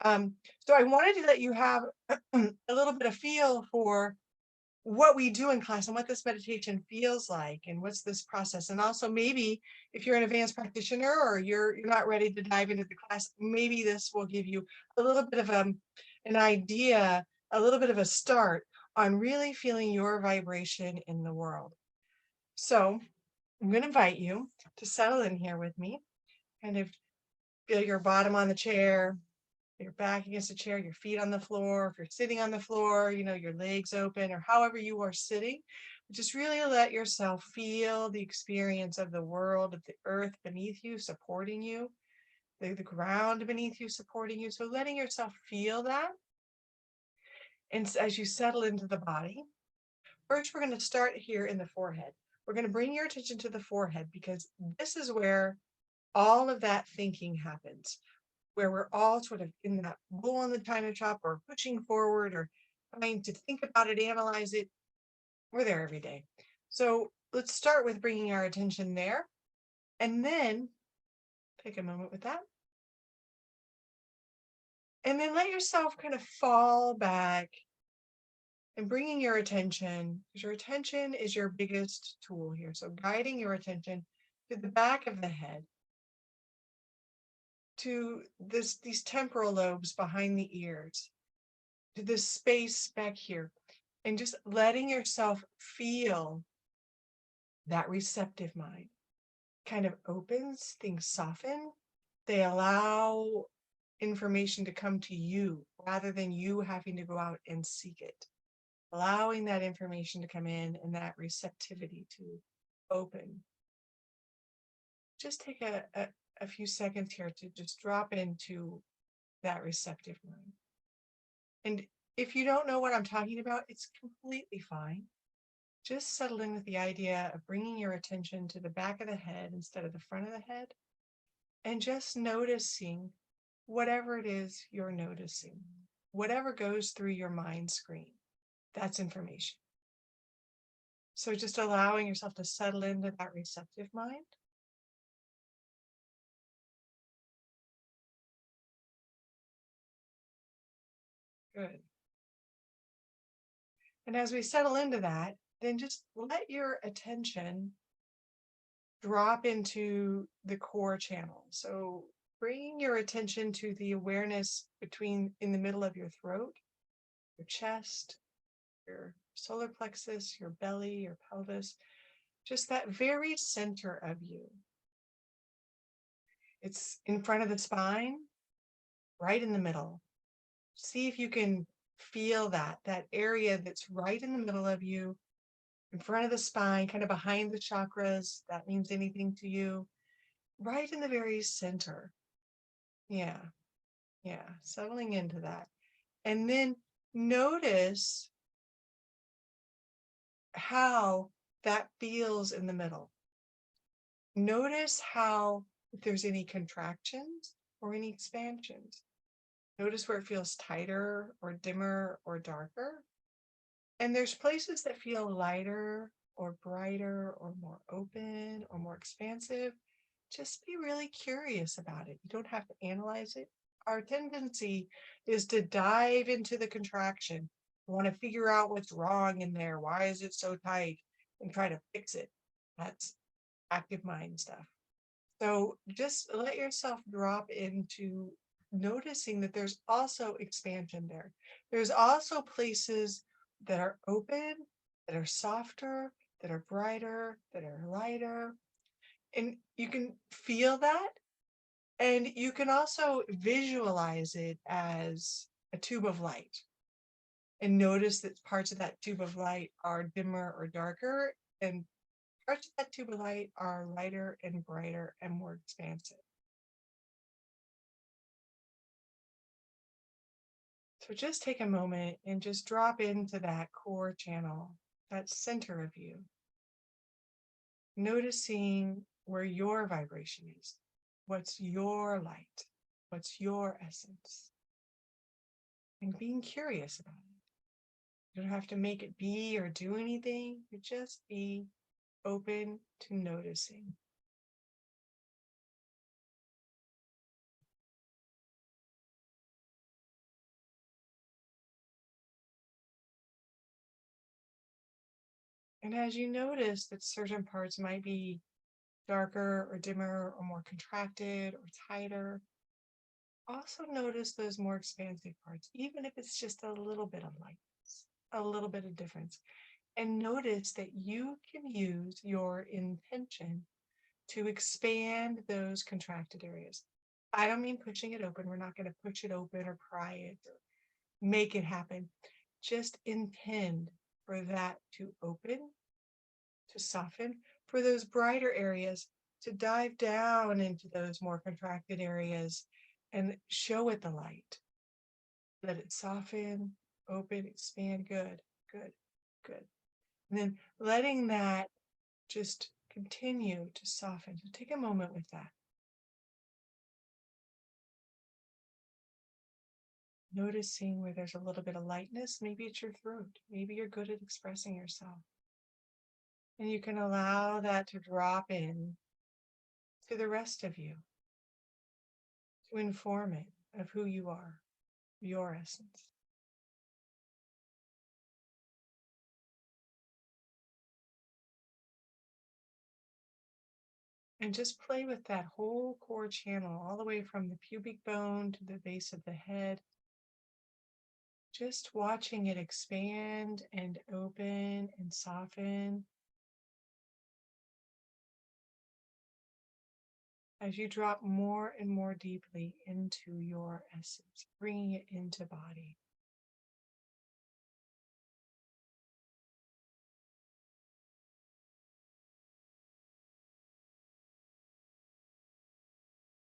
So I wanted to let you have a little bit of feel for what we do in class and what this meditation feels like and what's this process. And also maybe if you're an advanced practitioner or you're not ready to dive into the class, maybe this will give you a little bit of an idea, a little bit of a start on really feeling your vibration in the world. So I'm going to invite you to settle in here with me, kind of feel your bottom on the chair, your back against the chair, your feet on the floor. If you're sitting on the floor, your legs open or however you are sitting, just really let yourself feel the experience of the world, of the earth beneath you, supporting you, the ground beneath you, supporting you. So letting yourself feel that. And as you settle into the body, first, we're going to start here in the forehead. We're going to bring your attention to the forehead because this is where all of that thinking happens, where we're all sort of in that bull on the china shop or pushing forward or trying to think about it, analyze it. We're there every day. So let's start with bringing our attention there and then take a moment with that. And then let yourself kind of fall back and bringing your attention, because your attention is your biggest tool here. So guiding your attention to the back of the head, to these temporal lobes behind the ears, to this space back here, and just letting yourself feel that receptive mind kind of opens, things soften, they allow information to come to you rather than you having to go out and seek it, allowing that information to come in and that receptivity to open. Just take a few seconds here to just drop into that receptive mind. And if you don't know what I'm talking about, it's completely fine. Just settle in with the idea of bringing your attention to the back of the head instead of the front of the head, and just noticing whatever it is you're noticing, whatever goes through your mind screen, that's information. So just allowing yourself to settle into that receptive mind. Good. And as we settle into that, then just let your attention drop into the core channel. So bringing your attention to the awareness in the middle of your throat, your chest, your solar plexus, your belly, your pelvis, just that very center of you. It's in front of the spine, right in the middle. See if you can feel that area that's right in the middle of you, in front of the spine, kind of behind the chakras, that means anything to you, right in the very center. Yeah, settling into that. And then notice how that feels in the middle. Notice how, if there's any contractions or any expansions. Notice where it feels tighter or dimmer or darker. And there's places that feel lighter or brighter or more open or more expansive. Just be really curious about it. You don't have to analyze it. Our tendency is to dive into the contraction. We want to figure out what's wrong in there. Why is it so tight? And try to fix it. That's active mind stuff. So just let yourself drop into noticing that there's also expansion there. There's also places that are open, that are softer, that are brighter, that are lighter. And you can feel that. And you can also visualize it as a tube of light. And notice that parts of that tube of light are dimmer or darker, and parts of that tube of light are lighter and brighter and more expansive. So just take a moment and just drop into that core channel, that center of you, noticing where your vibration is, what's your light, what's your essence, and being curious about it. You don't have to make it be or do anything, you just be open to noticing. And as you notice that certain parts might be darker or dimmer or more contracted or tighter, also notice those more expansive parts, even if it's just a little bit of lightness, a little bit of difference. And notice that you can use your intention to expand those contracted areas. I don't mean pushing it open. We're not going to push it open or pry it or make it happen. Just intend for that to open, to soften, for those brighter areas to dive down into those more contracted areas and show it the light. Let it soften, open, expand. Good, good, good. And then letting that just continue to soften. So take a moment with that. Noticing where there's a little bit of lightness. Maybe it's your throat. Maybe you're good at expressing yourself. And you can allow that to drop in to the rest of you, to inform it of who you are, your essence. And just play with that whole core channel, all the way from the pubic bone to the base of the head. Just watching it expand and open and soften as you drop more and more deeply into your essence, bringing it into body.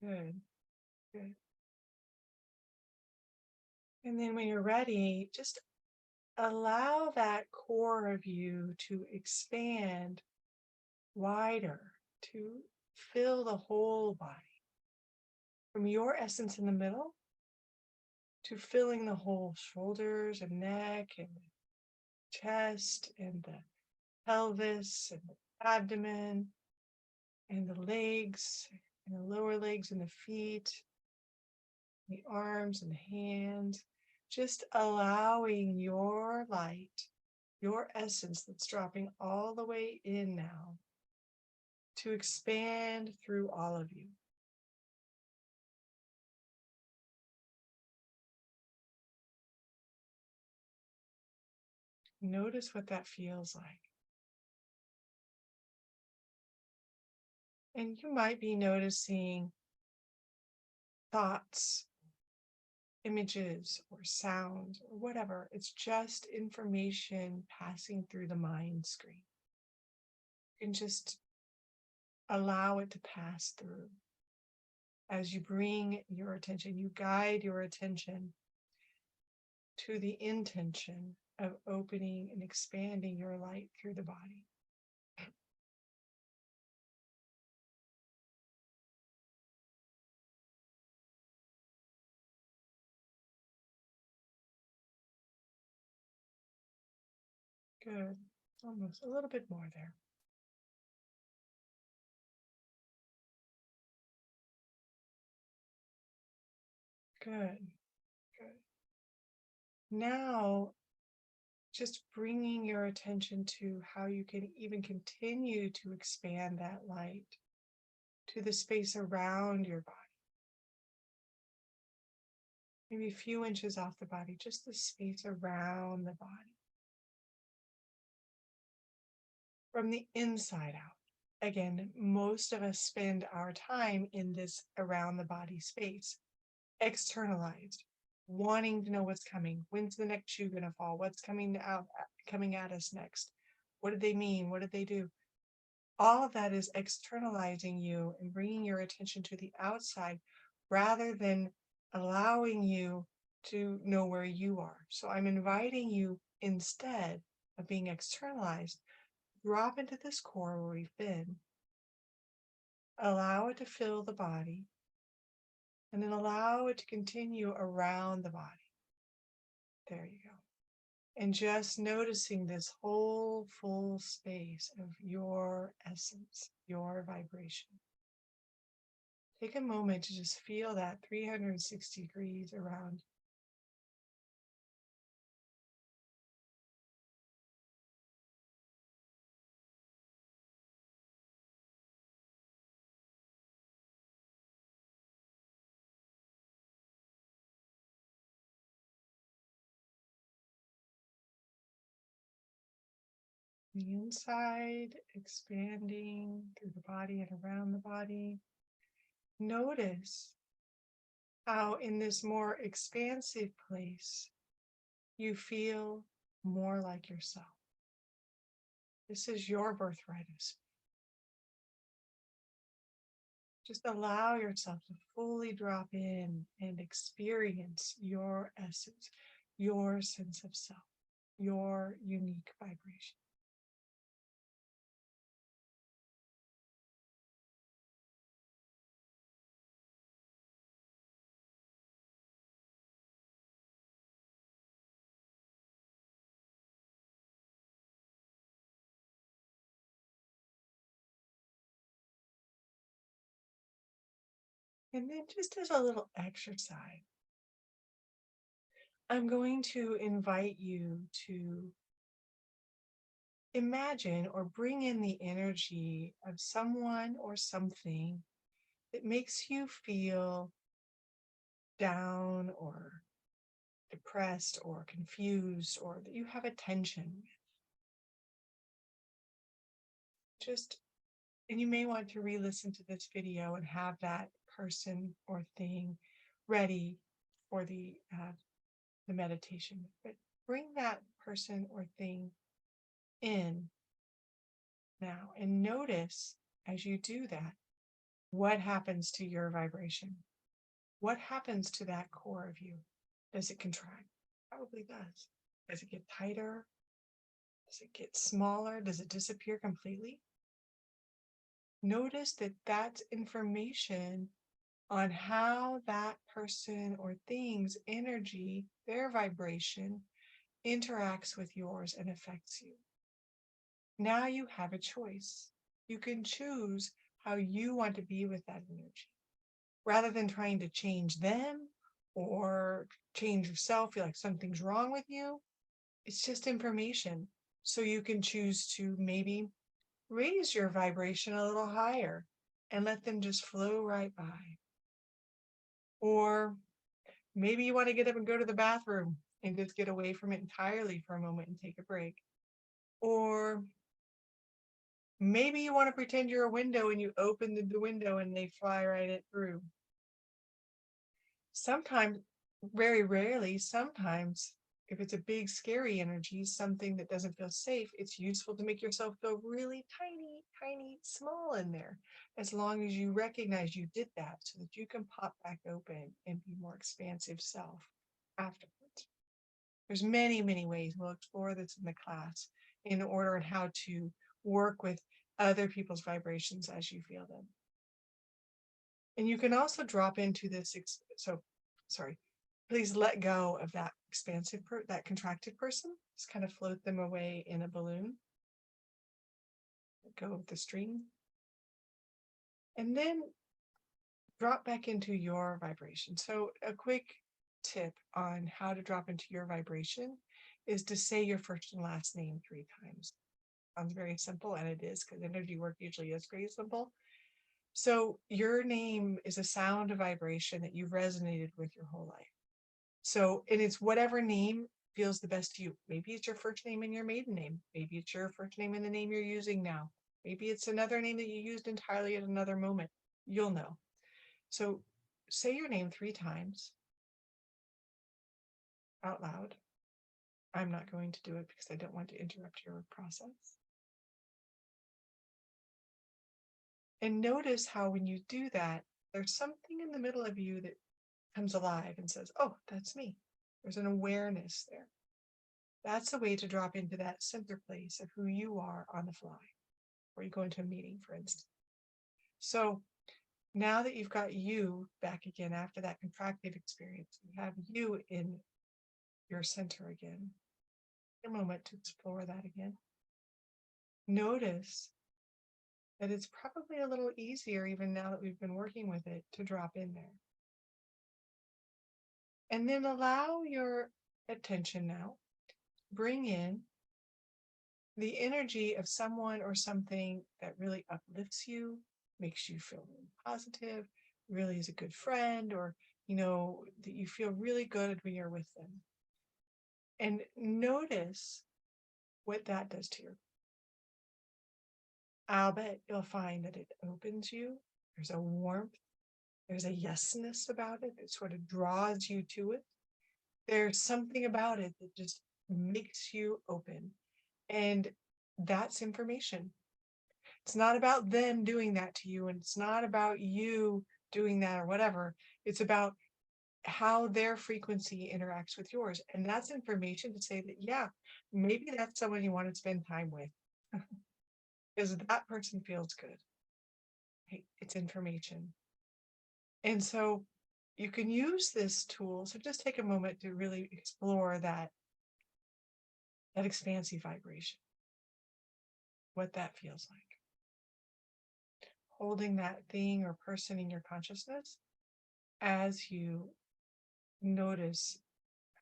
Good, good. And then when you're ready, just allow that core of you to expand wider, to fill the whole body, from your essence in the middle to filling the whole shoulders and neck and chest and the pelvis and the abdomen and the legs and the lower legs and the feet, the arms and the hands, just allowing your light, your essence that's dropping all the way in now, to expand through all of you. Notice what that feels like. And you might be noticing thoughts, images, or sounds, or whatever. It's just information passing through the mind screen. You can just allow it to pass through. As you bring your attention, you guide your attention to the intention of opening and expanding your light through the body. Good. Almost a little bit more there. Good. Good. Now, just bringing your attention to how you can even continue to expand that light to the space around your body. Maybe a few inches off the body, just the space around the body. From the inside out. Again, most of us spend our time in this around the body space, externalized, wanting to know what's coming. When's the next shoe going to fall? What's coming out, coming at us next? What did they mean? What did they do? All of that is externalizing you and bringing your attention to the outside rather than allowing you to know where you are. So I'm inviting you, instead of being externalized, drop into this core where we've been, allow it to fill the body, and then allow it to continue around the body. There you go. And just noticing this whole full space of your essence, your vibration. Take a moment to just feel that 360 degrees around. the inside, expanding through the body and around the body. Notice how in this more expansive place, you feel more like yourself. This is your birthright of spirit. Just allow yourself to fully drop in and experience your essence, your sense of self, your unique vibration. And then just as a little exercise, I'm going to invite you to imagine or bring in the energy of someone or something that makes you feel down or depressed or confused or that you have a tension with. Just, and you may want to re-listen to this video and have that person or thing ready for the meditation. But bring that person or thing in now and notice as you do that, what happens to your vibration? What happens to that core of you? Does it contract? Probably does. Does it get tighter? Does it get smaller? Does it disappear completely? Notice that that's information on how that person or thing's energy, their vibration, interacts with yours and affects you. Now you have a choice. You can choose how you want to be with that energy. Rather than trying to change them or change yourself, feel like something's wrong with you, it's just information. So you can choose to maybe raise your vibration a little higher and let them just flow right by. Or maybe you want to get up and go to the bathroom and just get away from it entirely for a moment and take a break. Or maybe you want to pretend you're a window and you open the window and they fly right it through. Sometimes, very rarely, sometimes, if it's a big, scary energy, something that doesn't feel safe, it's useful to make yourself feel really tiny, tiny, small in there, as long as you recognize you did that so that you can pop back open and be more expansive self afterwards. There's many, many ways. We'll explore this in the class in order and how to work with other people's vibrations as you feel them. And you can also drop into this, please let go of that expansive, that contracted person. Just kind of float them away in a balloon. Let go of the stream. And then drop back into your vibration. So a quick tip on how to drop into your vibration is to say your first and last name 3 times. Sounds very simple, and it is, because energy work usually is pretty simple. So your name is a sound, a vibration that you've resonated with your whole life. So, and it's whatever name feels the best to you. Maybe it's your first name and your maiden name. Maybe it's your first name and the name you're using now. Maybe it's another name that you used entirely at another moment. You'll know. So say your name 3 times out loud. I'm not going to do it because I don't want to interrupt your process. And notice how when you do that, there's something in the middle of you that comes alive and says, oh, that's me. There's an awareness there. That's a way to drop into that center place of who you are on the fly, or you go into a meeting, for instance. So now that you've got you back again after that contracted experience, you have you in your center again. Take a moment to explore that again. Notice that it's probably a little easier, even now that we've been working with it, to drop in there. And then allow your attention now, bring in the energy of someone or something that really uplifts you, makes you feel really positive, really is a good friend, or, that you feel really good when you're with them. And notice what that does to you. I'll bet you'll find that it opens you. There's a warmth, there's a yesness about it. It sort of draws you to it. There's something about it that just makes you open. And that's information. It's not about them doing that to you, and it's not about you doing that or whatever. It's about how their frequency interacts with yours. And that's information to say that, yeah, maybe that's someone you want to spend time with because that person feels good. Right? It's information. And so you can use this tool. So just take a moment to really explore that expansive vibration, what that feels like. Holding that thing or person in your consciousness as you notice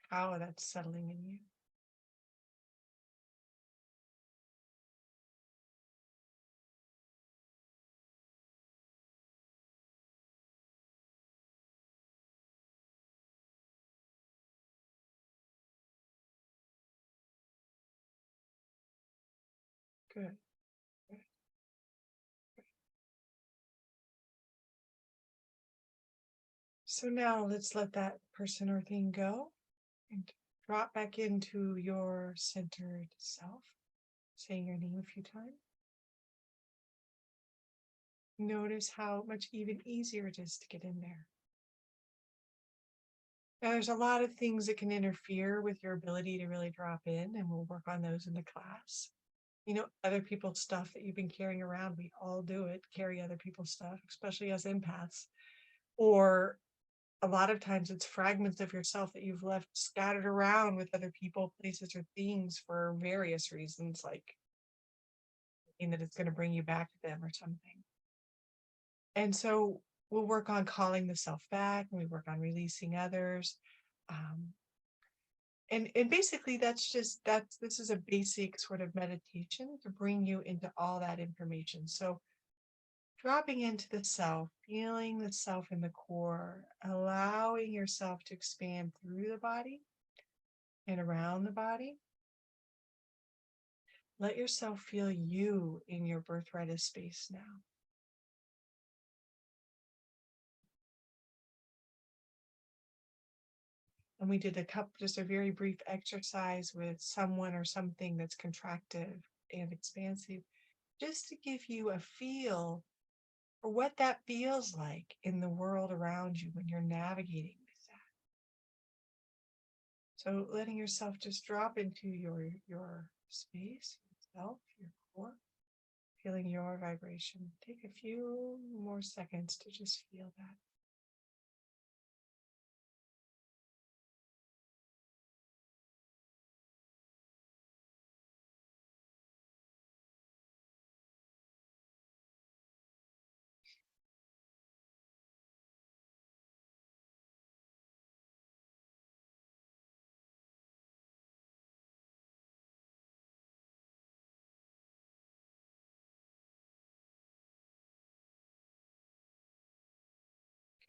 how that's settling in you. Good. Good. So now let's let that person or thing go and drop back into your centered self, saying your name a few times. Notice how much even easier it is to get in there. Now, there's a lot of things that can interfere with your ability to really drop in, and we'll work on those in the class. Other people's stuff that you've been carrying around, we all do it, carry other people's stuff, especially as empaths. Or a lot of times it's fragments of yourself that you've left scattered around with other people, places, or things for various reasons, like thinking that it's going to bring you back to them or something. And so we'll work on calling the self back, and we work on releasing others. Um, and basically this is a basic sort of meditation to bring you into all that information. So dropping into the self, feeling the self in the core, allowing yourself to expand through the body and around the body. Let yourself feel you in your birthright of space now. And we did just a very brief exercise with someone or something that's contractive and expansive, just to give you a feel for what that feels like in the world around you when you're navigating with that. So letting yourself just drop into your space, yourself, your core, feeling your vibration. Take a few more seconds to just feel that.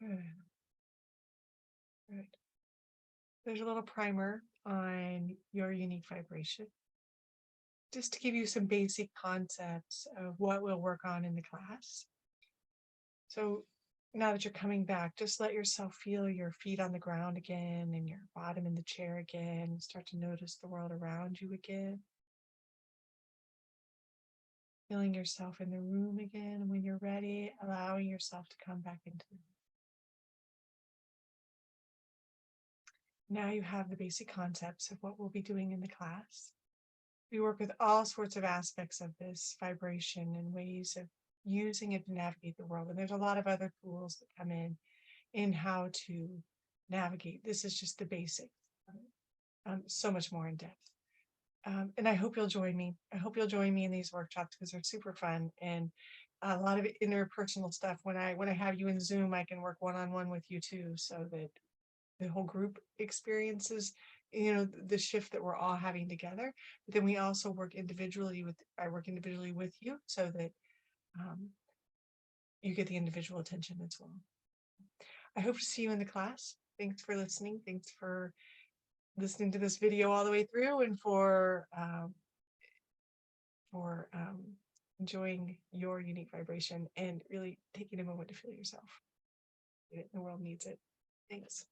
Good, good. There's a little primer on your unique vibration, just to give you some basic concepts of what we'll work on in the class. So now that you're coming back, just let yourself feel your feet on the ground again and your bottom in the chair again. Start to notice the world around you again. Feeling yourself in the room again. And when you're ready, allowing yourself to come back into the room. Now you have the basic concepts of what we'll be doing in the class. We work with all sorts of aspects of this vibration and ways of using it to navigate the world. And there's a lot of other tools that come in how to navigate. This is just the basics. So much more in depth. And I hope you'll join me. I hope you'll join me in these workshops because they're super fun and a lot of interpersonal stuff. When I have you in Zoom, I can work one-on-one with you too, so that the whole group experiences, the shift that we're all having together. But then we also I work individually with you so that you get the individual attention as well. I hope to see you in the class. Thanks for listening. Thanks for listening to this video all the way through and for enjoying your unique vibration and really taking a moment to feel yourself. The world needs it. Thanks.